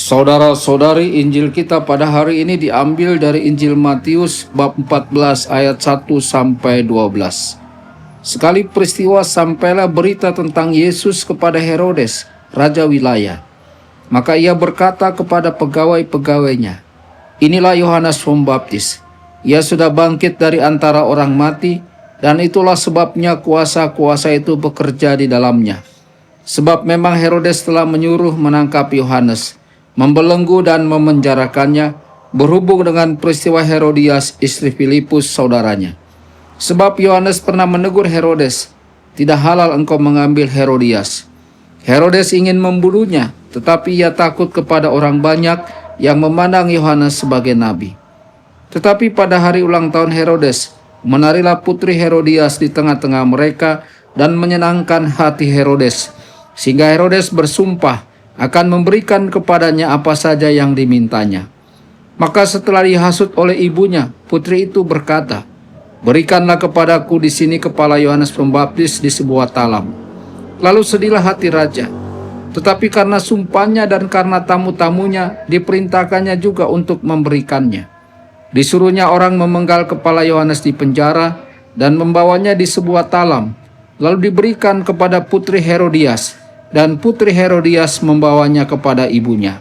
Saudara-saudari, Injil kita pada hari ini diambil dari Injil Matius bab 14 ayat 1 sampai 12. Sekali peristiwa sampailah berita tentang Yesus kepada Herodes, raja wilayah. Maka ia berkata kepada pegawai-pegawainya, "Inilah Yohanes Pembaptis. Ia sudah bangkit dari antara orang mati, dan itulah sebabnya kuasa-kuasa itu bekerja di dalamnya. Sebab memang Herodes telah menyuruh menangkap Yohanes, membelenggu dan memenjarakannya, berhubung dengan peristiwa Herodias istri Filipus saudaranya. Sebab Yohanes pernah menegur Herodes, 'Tidak halal engkau mengambil Herodias.' Herodes ingin membunuhnya, tetapi ia takut kepada orang banyak yang memandang Yohanes sebagai nabi. Tetapi pada hari ulang tahun Herodes, menarilah putri Herodias di tengah-tengah mereka dan menyenangkan hati Herodes, sehingga Herodes bersumpah akan memberikan kepadanya apa saja yang dimintanya. Maka setelah dihasut oleh ibunya, putri itu berkata, 'Berikanlah kepadaku di sini kepala Yohanes Pembaptis di sebuah talam.' Lalu sedihlah hati raja. Tetapi karena sumpahnya dan karena tamu-tamunya, diperintahkannya juga untuk memberikannya. Disuruhnya orang memenggal kepala Yohanes di penjara dan membawanya di sebuah talam, lalu diberikan kepada putri Herodias, dan putri Herodias membawanya kepada ibunya.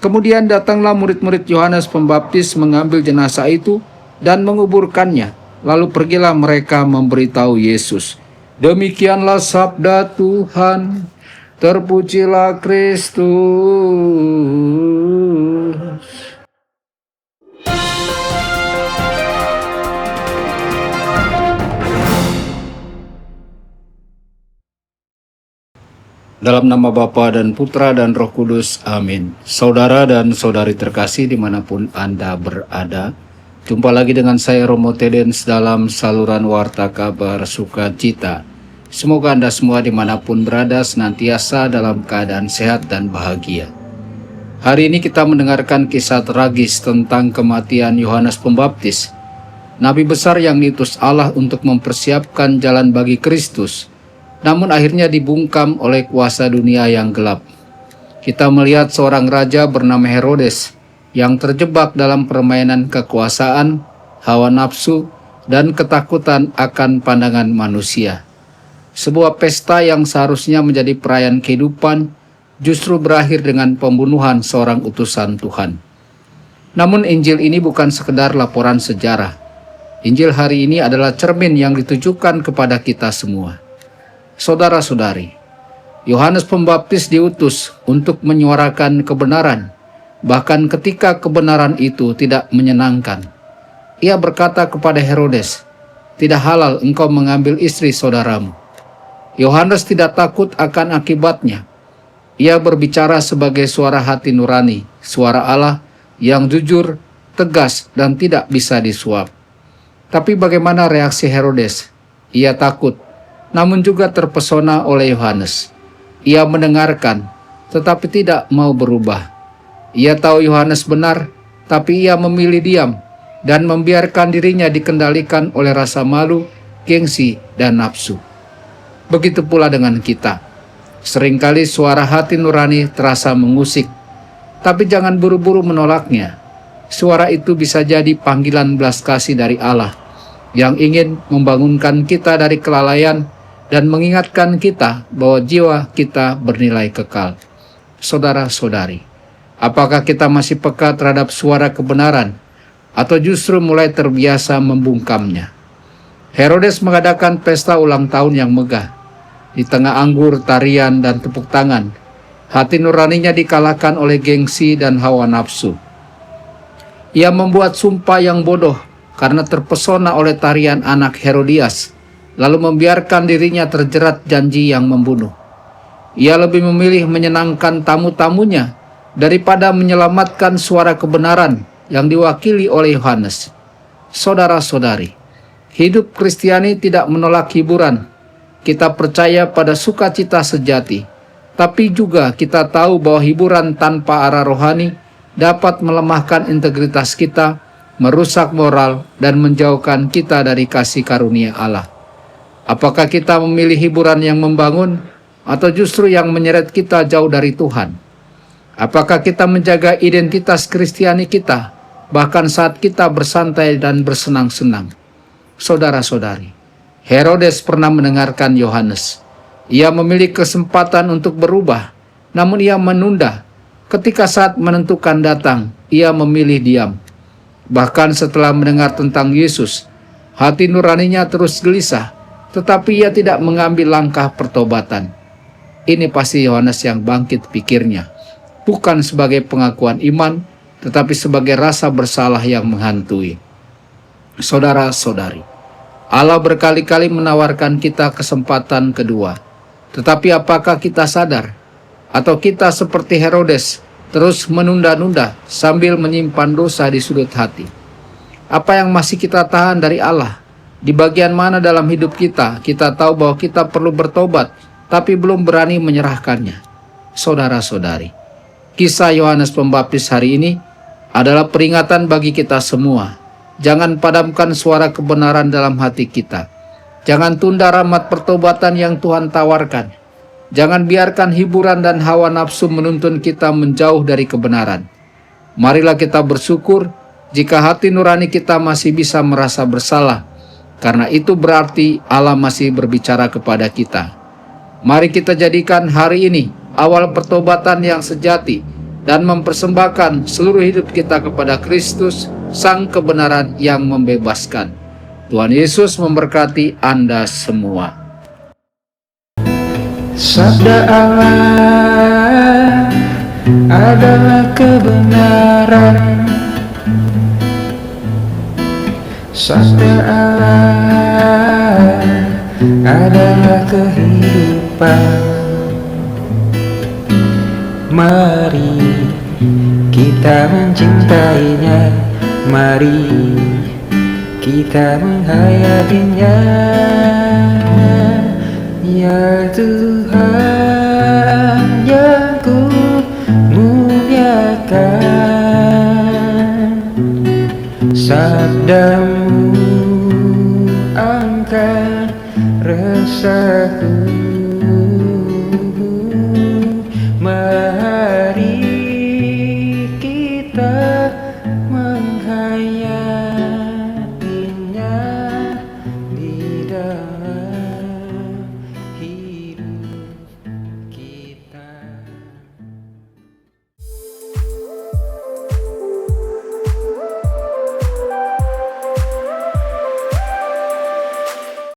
Kemudian datanglah murid-murid Yohanes Pembaptis mengambil jenazah itu dan menguburkannya. Lalu pergilah mereka memberitahu Yesus. Demikianlah sabda Tuhan. Terpujilah Kristus. Dalam nama Bapa dan Putra dan Roh Kudus, amin. Saudara dan saudari terkasih dimanapun Anda berada, jumpa lagi dengan saya Romo Tedens dalam saluran Warta Kabar Sukacita. Semoga Anda semua dimanapun berada senantiasa dalam keadaan sehat dan bahagia. Hari ini kita mendengarkan kisah tragis tentang kematian Yohanes Pembaptis, nabi besar yang diutus Allah untuk mempersiapkan jalan bagi Kristus, namun akhirnya dibungkam oleh kuasa dunia yang gelap. Kita melihat seorang raja bernama Herodes yang terjebak dalam permainan kekuasaan, hawa nafsu, dan ketakutan akan pandangan manusia. Sebuah pesta yang seharusnya menjadi perayaan kehidupan justru berakhir dengan pembunuhan seorang utusan Tuhan. Namun Injil ini bukan sekedar laporan sejarah. Injil hari ini adalah cermin yang ditujukan kepada kita semua. Saudara-saudari, Yohanes Pembaptis diutus untuk menyuarakan kebenaran, bahkan ketika kebenaran itu tidak menyenangkan. Ia berkata kepada Herodes, "Tidak halal engkau mengambil istri saudaramu." Yohanes tidak takut akan akibatnya. Ia berbicara sebagai suara hati nurani, suara Allah yang jujur, tegas, dan tidak bisa disuap. Tapi bagaimana reaksi Herodes? Ia takut, namun juga terpesona oleh Yohanes. Ia mendengarkan, tetapi tidak mau berubah. Ia tahu Yohanes benar, tapi ia memilih diam dan membiarkan dirinya dikendalikan oleh rasa malu, gengsi, dan nafsu. Begitu pula dengan kita. Seringkali suara hati nurani terasa mengusik, tapi jangan buru-buru menolaknya. Suara itu bisa jadi panggilan belas kasih dari Allah yang ingin membangunkan kita dari kelalaian dan mengingatkan kita bahwa jiwa kita bernilai kekal. Saudara-saudari, apakah kita masih peka terhadap suara kebenaran atau justru mulai terbiasa membungkamnya? Herodes mengadakan pesta ulang tahun yang megah. Di tengah anggur, tarian, dan tepuk tangan, hati nuraninya dikalahkan oleh gengsi dan hawa nafsu. Ia membuat sumpah yang bodoh karena terpesona oleh tarian anak Herodias, lalu membiarkan dirinya terjerat janji yang membunuh. Ia lebih memilih menyenangkan tamu-tamunya daripada menyelamatkan suara kebenaran yang diwakili oleh Yohanes. Saudara-saudari, hidup Kristiani tidak menolak hiburan. Kita percaya pada sukacita sejati, tapi juga kita tahu bahwa hiburan tanpa arah rohani dapat melemahkan integritas kita, merusak moral, dan menjauhkan kita dari kasih karunia Allah. Apakah kita memilih hiburan yang membangun atau justru yang menyeret kita jauh dari Tuhan? Apakah kita menjaga identitas Kristiani kita, bahkan saat kita bersantai dan bersenang-senang? Saudara-saudari, Herodes pernah mendengarkan Yohanes. Ia memiliki kesempatan untuk berubah, namun ia menunda. Ketika saat menentukan datang, ia memilih diam. Bahkan setelah mendengar tentang Yesus, hati nuraninya terus gelisah, tetapi ia tidak mengambil langkah pertobatan. Ini pasti Yohanes yang bangkit pikirnya, bukan sebagai pengakuan iman, tetapi sebagai rasa bersalah yang menghantui. Saudara-saudari, Allah berkali-kali menawarkan kita kesempatan kedua. Tetapi apakah kita sadar? Atau kita seperti Herodes, terus menunda-nunda sambil menyimpan dosa di sudut hati? Apa yang masih kita tahan dari Allah? Di bagian mana dalam hidup kita tahu bahwa kita perlu bertobat, tapi belum berani menyerahkannya? Saudara-saudari, kisah Yohanes Pembaptis hari ini adalah peringatan bagi kita semua. Jangan padamkan suara kebenaran dalam hati kita. Jangan tunda rahmat pertobatan yang Tuhan tawarkan. Jangan biarkan hiburan dan hawa nafsu menuntun kita menjauh dari kebenaran. Marilah kita bersyukur jika hati nurani kita masih bisa merasa bersalah, karena itu berarti Allah masih berbicara kepada kita. Mari kita jadikan hari ini awal pertobatan yang sejati dan mempersembahkan seluruh hidup kita kepada Kristus, Sang kebenaran yang membebaskan. Tuhan Yesus memberkati Anda semua. Sabda Allah adalah kebenaran. Sabda Allah adalah kehidupan. Mari kita mencintainya, mari kita menghayatinya. Ya Tuhan yang ku muliakan, sabda